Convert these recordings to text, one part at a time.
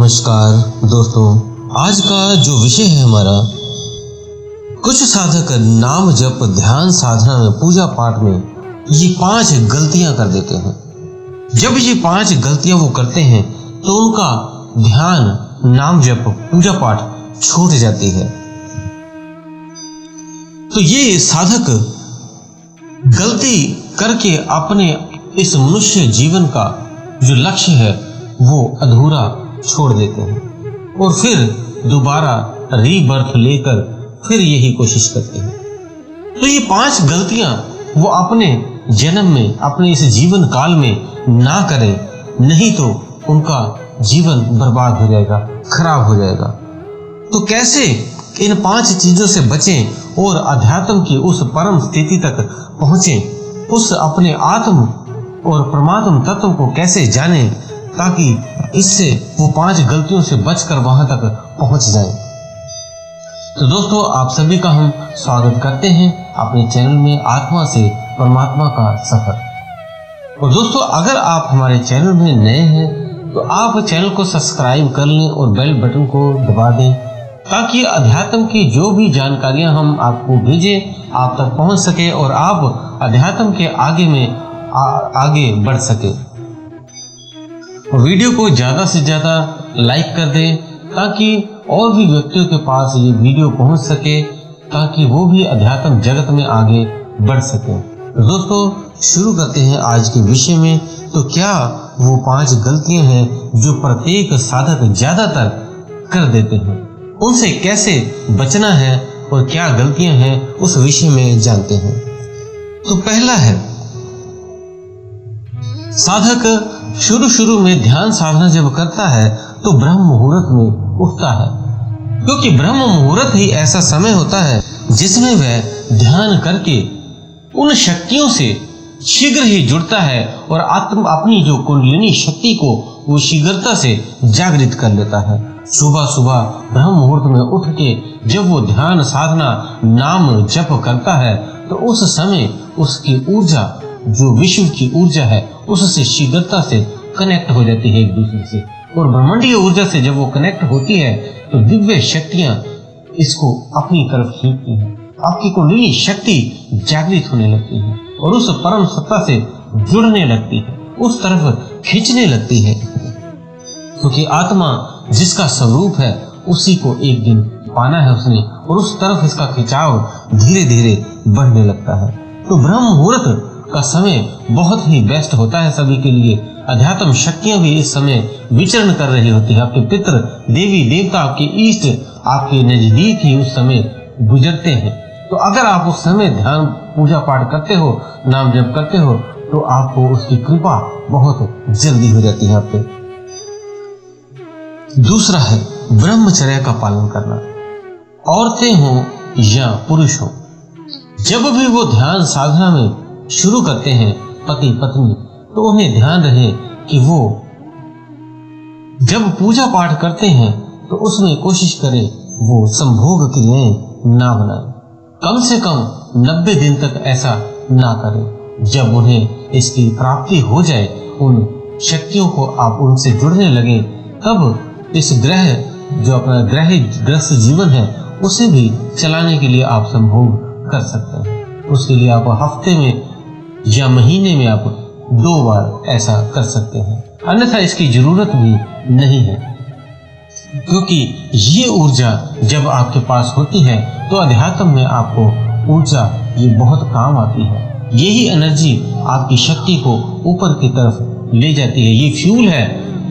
नमस्कार दोस्तों, आज का जो विषय है हमारा, कुछ साधक नाम जप, ध्यान साधना में, पूजा पाठ में ये 5 गलतियां कर देते हैं। जब ये 5 गलतियां वो करते हैं तो उनका ध्यान, नाम जप, पूजा पाठ छूट जाती है। तो ये साधक गलती करके अपने इस मनुष्य जीवन का जो लक्ष्य है वो अधूरा छोड़ देते हैं और फिर दोबारा रीबर्थ लेकर फिर यही कोशिश करते हैं। तो ये 5 गलतियां वो अपने जन्म में, अपने इस जीवन काल में ना करें, नहीं तो उनका जीवन बर्बाद हो जाएगा, खराब हो जाएगा। तो कैसे इन 5 चीजों से बचें और अध्यात्म की उस परम स्थिति तक पहुंचें, उस अपने आत्म और परमात्म तत्व को कैसे जानें, ताकि इससे वो 5 गलतियों से बचकर वहां तक पहुंच जाएं। तो दोस्तों, आप सभी का हम स्वागत करते हैं अपने चैनल में आत्मा से परमात्मा का सफर। और दोस्तों, अगर आप हमारे चैनल में नए हैं तो आप चैनल को सब्सक्राइब कर लें और बेल बटन को दबा दें, ताकि अध्यात्म की जो भी जानकारियां हम आपको भेजें आप तक पहुंच सके और आप अध्यात्म के आगे बढ़ सके। वीडियो को ज़्यादा से ज़्यादा लाइक कर दें ताकि और भी व्यक्तियों के पास ये वीडियो पहुंच सके, ताकि वो भी अध्यात्म जगत में आगे बढ़ सके। दोस्तों, शुरू करते हैं आज के विषय में। तो क्या वो 5 गलतियां हैं जो प्रत्येक साधक ज़्यादातर कर देते हैं, उनसे कैसे बचना है और क्या गलतियां हैं उस विषय में जानते हैं। तो पहला है, साधक शुरू में ध्यान साधना जब करता है तो ब्रह्म मुहूर्त में उठता है, क्योंकि ब्रह्म मुहूर्त ही ऐसा समय होता है जिसमें वह ध्यान करके उन शक्तियों से शीघ्र ही जुड़ता है और अपनी जो कुंडलिनी शक्ति को वो शीघ्रता से जागृत कर लेता है। सुबह सुबह ब्रह्म मुहूर्त में उठ के जब वो ध्यान साधना नाम जप करता है तो उस समय उसकी ऊर्जा, जो विश्व की ऊर्जा है, उससे शीघ्रता से कनेक्ट हो जाती है एक दूसरे से, और ब्रह्मांडीय ऊर्जा से जब वो कनेक्ट होती है तो दिव्य शक्तियां इसको अपनी तरफ खींचती हैं। आपकी कुंडली शक्ति जागृत होने लगती है और उस परम सत्ता से जुड़ने लगती है, उस तरफ खींचने लगती है, क्योंकि आत्मा जिसका स्वरूप है उसी को एक दिन पाना है उसने, और उस तरफ इसका खिंचाव धीरे धीरे बढ़ने लगता है। तो ब्रह्म मुहूर्त का समय बहुत ही बेस्ट होता है सभी के लिए। अध्यात्म शक्तियां भी इस समय विचरण कर रही होती है। आपके पितृ, देवी देवता, आपके इष्ट आपके नजदीक ही उस समय गुजरते हैं। तो अगर आप उस समय ध्यान, पूजा पाठ करते हो, नाम जप करते हो, तो आपको उसकी कृपा बहुत जल्दी हो जाती है आप पे। दूसरा है ब्रह्मचर्य का पालन करना। औरतें हों या पुरुष हों, जब भी वो ध्यान साधना में शुरू करते हैं, पति पत्नी, तो उन्हें ध्यान रहे कि वो जब पूजा पाठ करते हैं तो उसमें कोशिश करें वो संभोग क्रियाएं ना बनाएं। कम से कम 90 दिन तक ऐसा ना करें। जब उन्हें इसकी प्राप्ति हो जाए, उन शक्तियों को आप उनसे जुड़ने लगे, तब इस ग्रह, जो अपना ग्रस्त जीवन है, उसे भी चलाने के लिए आप संभोग कर सकते हैं। उसके लिए आप हफ्ते में या महीने में आप 2 बार ऐसा कर सकते हैं, अन्यथा इसकी जरूरत भी नहीं है, क्योंकि ये ऊर्जा जब आपके पास होती है तो अध्यात्म में आपको ऊर्जा ये बहुत काम आती है। यही एनर्जी आपकी शक्ति को ऊपर की तरफ ले जाती है। ये फ्यूल है,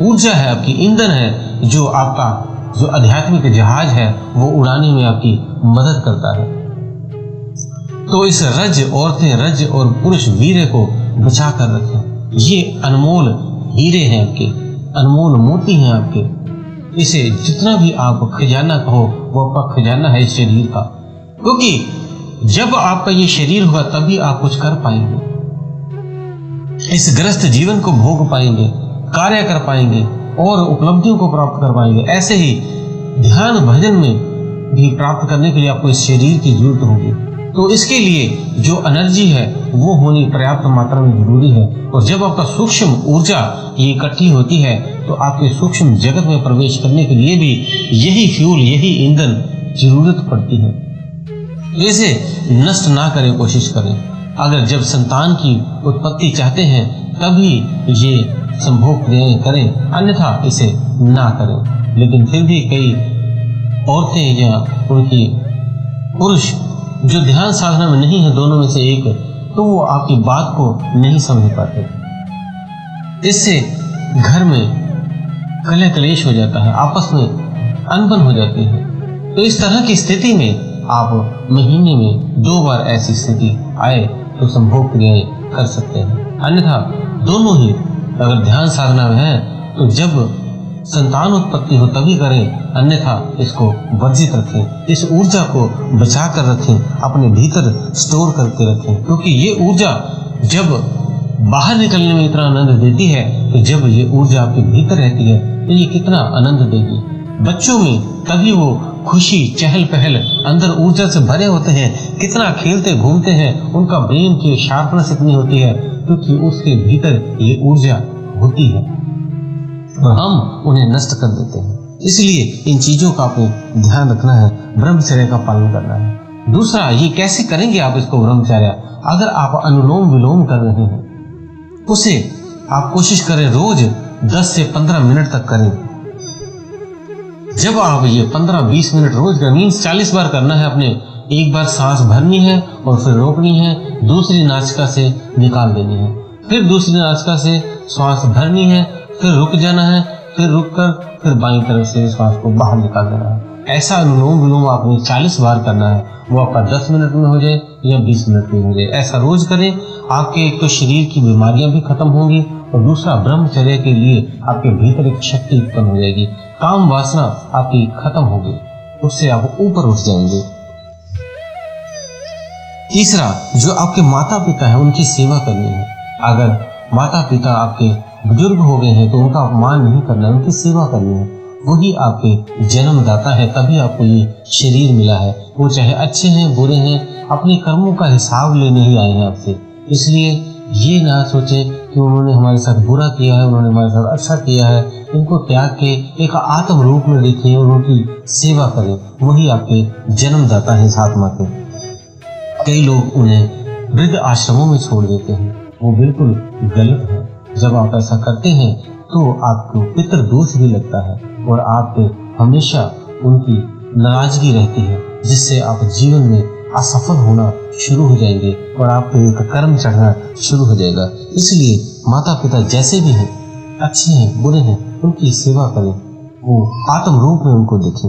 ऊर्जा है, आपकी ईंधन है, जो आपका जो आध्यात्मिक जहाज है वो उड़ाने में आपकी मदद करता है। तो इस औरतें रज और पुरुष वीर्य को बचा कर रखें। ये अनमोल हीरे हैं आपके, अनमोल मोती हैं आपके। इसे जितना भी आप खजाना कहो, वो आपका खजाना है इस शरीर का, क्योंकि जब आपका ये शरीर होगा तभी आप कुछ कर पाएंगे, इस ग्रस्त जीवन को भोग पाएंगे, कार्य कर पाएंगे और उपलब्धियों को प्राप्त कर पाएंगे। ऐसे ही ध्यान भजन में भी प्राप्त करने के लिए आपको इस शरीर की जरूरत होगी। तो इसके लिए जो एनर्जी है वो होनी पर्याप्त मात्रा में जरूरी है। और जब आपका सूक्ष्म ऊर्जा ये इकट्ठी होती है तो आपके सूक्ष्म जगत में प्रवेश करने के लिए भी यही फ्यूल, यही ईंधन जरूरत पड़ती है। इसे नष्ट ना करें, कोशिश करें। अगर जब संतान की उत्पत्ति चाहते हैं तभी ये संभोग क्रियाएं करें, अन्यथा इसे ना करें। लेकिन फिर भी कई औरतें या उनकी पुरुष जो ध्यान साधना में नहीं है, दोनों में से एक, तो वो आपकी बात को नहीं समझ पाते। इससे घर में कलह कलेश हो जाता है, आपस में अनबन हो जाती है। तो इस तरह की स्थिति में आप महीने में 2 बार ऐसी स्थिति आए तो संभोग क्रियाएं कर सकते हैं। अन्यथा दोनों ही अगर ध्यान साधना में है तो जब संतान उत्पत्ति हो तभी करें, अन्यथा इसको वर्जित रखें। इस ऊर्जा को बचा कर रखें, अपने भीतर स्टोर करके रखें, क्योंकि ये ऊर्जा जब बाहर निकलने में इतना आनंद देती है तो जब ये ऊर्जा आपके भीतर रहती है तो ये कितना आनंद देगी। बच्चों में तभी वो खुशी, चहल पहल, अंदर ऊर्जा से भरे होते हैं, कितना खेलते घूमते हैं, उनका ब्रेन की शार्पनेस इतनी होती है क्योंकि उसके भीतर ये ऊर्जा होती है और हम उन्हें नष्ट कर देते हैं। इसलिए इन चीजों का आपको ध्यान रखना है, ब्रह्मचर्य का पालन करना है। दूसरा, ये कैसे करेंगे आप इसको ब्रह्मचर्य? अगर आप अनुलोम विलोम कर रहे हैं उसे आप कोशिश करें रोज 10 से 15 मिनट तक करें। जब आप ये 15-20 मिनट रोज का, मीन्स 40 बार करना है। अपने एक बार सांस भरनी है और फिर रोकनी है, दूसरी नासिका से निकाल देनी है, फिर दूसरी नासिका से श्वास भरनी है, फिर रुक जाना है, फिर रुककर फिर बाईं तरफ से श्वास को बाहर निकाल देना है। ऐसा अनुलोम विलोम आपने 40 बार करना है। वो आपका 10 मिनट में हो जाए या 20 मिनट में हो जाए, ऐसा रोज करें। आपके एक तो शरीर की बीमारियां भी खत्म होंगी और दूसरा ब्रह्मचर्य के लिए आपके भीतर एक शक्ति उत्पन्न हो जाएगी, काम वासना आपकी खत्म होगी, उससे आप ऊपर उठ जाएंगे। तीसरा, जो आपके माता पिता है उनकी सेवा करनी है। अगर माता पिता आपके बुजुर्ग हो गए हैं तो उनका अपमान नहीं करना है, उनकी सेवा करनी है। वही आपके जन्मदाता है, तभी आपको ये शरीर मिला है। वो चाहे अच्छे हैं बुरे हैं, अपने कर्मों का हिसाब लेने ही आए हैं आपसे। इसलिए ये ना सोचे कि उन्होंने हमारे साथ बुरा किया है, उन्होंने हमारे साथ अच्छा किया है। इनको त्याग के एक आत्म रूप में देखें और उनकी सेवा करें। वही आपके जन्मदाता है इस आत्मा के। कई लोग उन्हें वृद्ध आश्रमों में छोड़ देते हैं, वो बिल्कुल गलत है। जब आप ऐसा करते हैं तो आपको पितृ दोष भी लगता है और आप पे हमेशा उनकी नाराजगी रहती है, जिससे आप जीवन में असफल होना शुरू हो जाएंगे और आप पे एक कर्म चढ़ना शुरू हो जाएगा। इसलिए माता पिता जैसे भी हैं, अच्छे हैं बुरे हैं, उनकी सेवा करें, वो आत्म रूप में उनको देखें।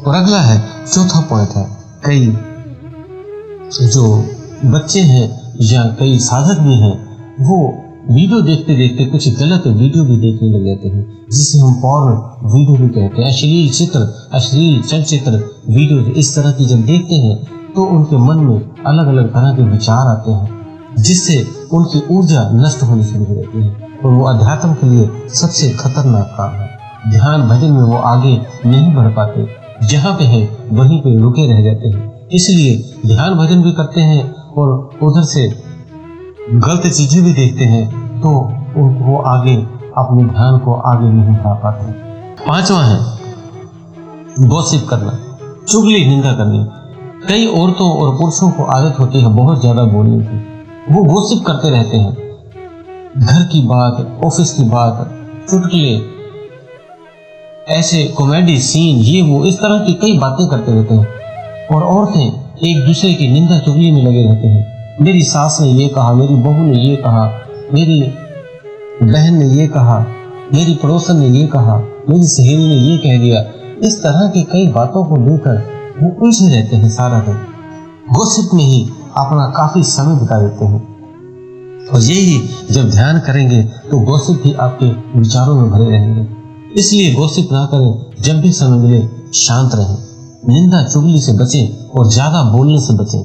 और अगला है, चौथा पॉइंट है, कई जो बच्चे हैं या कई साधक भी हैं वो वीडियो देखते देखते कुछ गलत वीडियो भी देखने लग जाते हैं, जिसे हम पॉर्न वीडियो भी कहते हैं। अश्लील चित्र, अश्लील चलचित्र वीडियो इस तरह की जब देखते हैं तो उनके मन में अलग अलग तरह के विचार आते हैं, जिससे उनकी ऊर्जा नष्ट होनी शुरू हो जाती है और वो अध्यात्म के लिए सबसे खतरनाक काम है। ध्यान भजन में वो आगे नहीं बढ़ पाते, जहाँ पे है वहीं पे रुके रह जाते हैं। इसलिए ध्यान भजन भी करते हैं और उधर से गलत चीजें भी देखते हैं तो वो आगे अपने ध्यान को आगे नहीं बढ़ा पाते। पांचवा है गॉसिप करना, चुगली निंदा करनी। कई औरतों और पुरुषों को आदत होती है बहुत ज्यादा बोलने की। वो गॉसिप करते रहते हैं, घर की बात, ऑफिस की बात, चुटकुले, ऐसे कॉमेडी सीन, ये वो इस तरह की कई बातें करते रहते हैं। और औरतें एक दूसरे की निंदा चुगली में लगे रहते हैं। मेरी सास ने ये कहा, मेरी बहू ने ये कहा, मेरी बहन ने ये कहा, मेरी पड़ोसन ने ये कहा, मेरी सहेली ने ये कह दिया। इस तरह की कई बातों को लेकर वो उलझे रहते हैं सारा दिन, गॉसिप में ही अपना काफी समय बिता देते हैं। और यही जब ध्यान करेंगे तो गॉसिप भी आपके विचारों में भरे रहेंगे। इसलिए गॉसिप ना करें, जब भी समय मिले शांत रहें, निंदा चुगली से बचें और ज्यादा बोलने से बचें,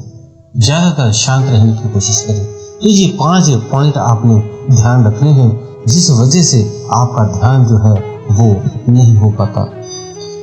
ज्यादातर शांत रहने की कोशिश करें। तो ये 5 पॉइंट आपने ध्यान रखने हैं, जिस वजह से आपका ध्यान जो है वो नहीं हो पाता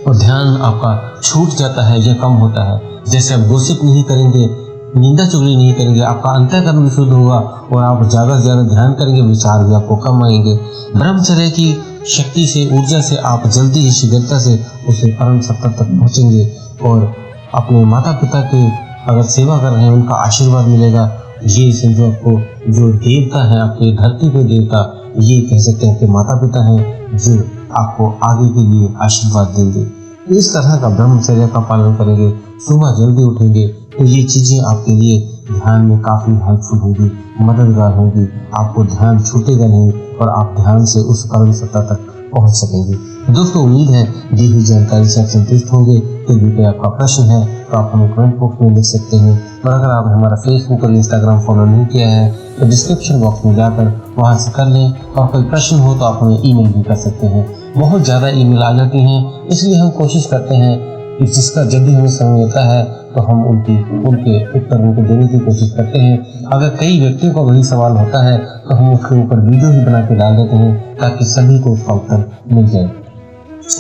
और ध्यान आपका छूट जाता है या कम होता है। जैसे आप गॉसिप नहीं करेंगे निंदा चुगली नहीं करेंगे, आपका अंतःकरण भी शुद्ध होगा और आप ज़्यादा से ज़्यादा ध्यान करेंगे, विचार भी आपको कम आएंगे। ब्रह्मचर्य की शक्ति से, ऊर्जा से आप जल्दी ही शीघ्रता से उसे परम सत्ता तक पहुँचेंगे और अपने माता पिता के अगर सेवा कर रहे हैं उनका आशीर्वाद मिलेगा। ये समझो आपको जो देवता है, आपके धरती पे देवता, ये कह सकते हैं कि माता पिता हैं जो आपको आगे के लिए आशीर्वाद देंगे। इस तरह का ब्रह्मचर्य का पालन करेंगे, सुबह जल्दी उठेंगे तो ये चीज़ें आपके लिए ध्यान में काफ़ी हेल्पफुल होगी, मददगार होगी। आपको ध्यान छूटेगा नहीं और आप ध्यान से उस परम सत्ता तक पहुंच सकेंगे। दोस्तों, उम्मीद है दी हुई जानकारी से आप संतुष्ट होंगे। फिर भी कोई आपका प्रश्न है तो आप हमें कमेंट बॉक्स में लिख सकते हैं और अगर आपने हमारा फेसबुक और इंस्टाग्राम फॉलो नहीं किया है तो डिस्क्रिप्शन बॉक्स में जाकर वहां से कर लें और कोई प्रश्न हो तो आप हमें ईमेल भी कर सकते हैं। बहुत ज़्यादा ईमेल आ जाती हैं, इसलिए हम कोशिश करते हैं कि जिसका जब भी हमें समय मिलता है तो हम उनके उत्तर उनको देने की कोशिश करते हैं। अगर कई व्यक्तियों का वही सवाल होता है तो हम उसके ऊपर वीडियो ही बना के डाल देते हैं ताकि सभी को उसका उत्तर मिल जाए।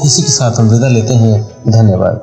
इसी के साथ हम विदा लेते हैं। धन्यवाद।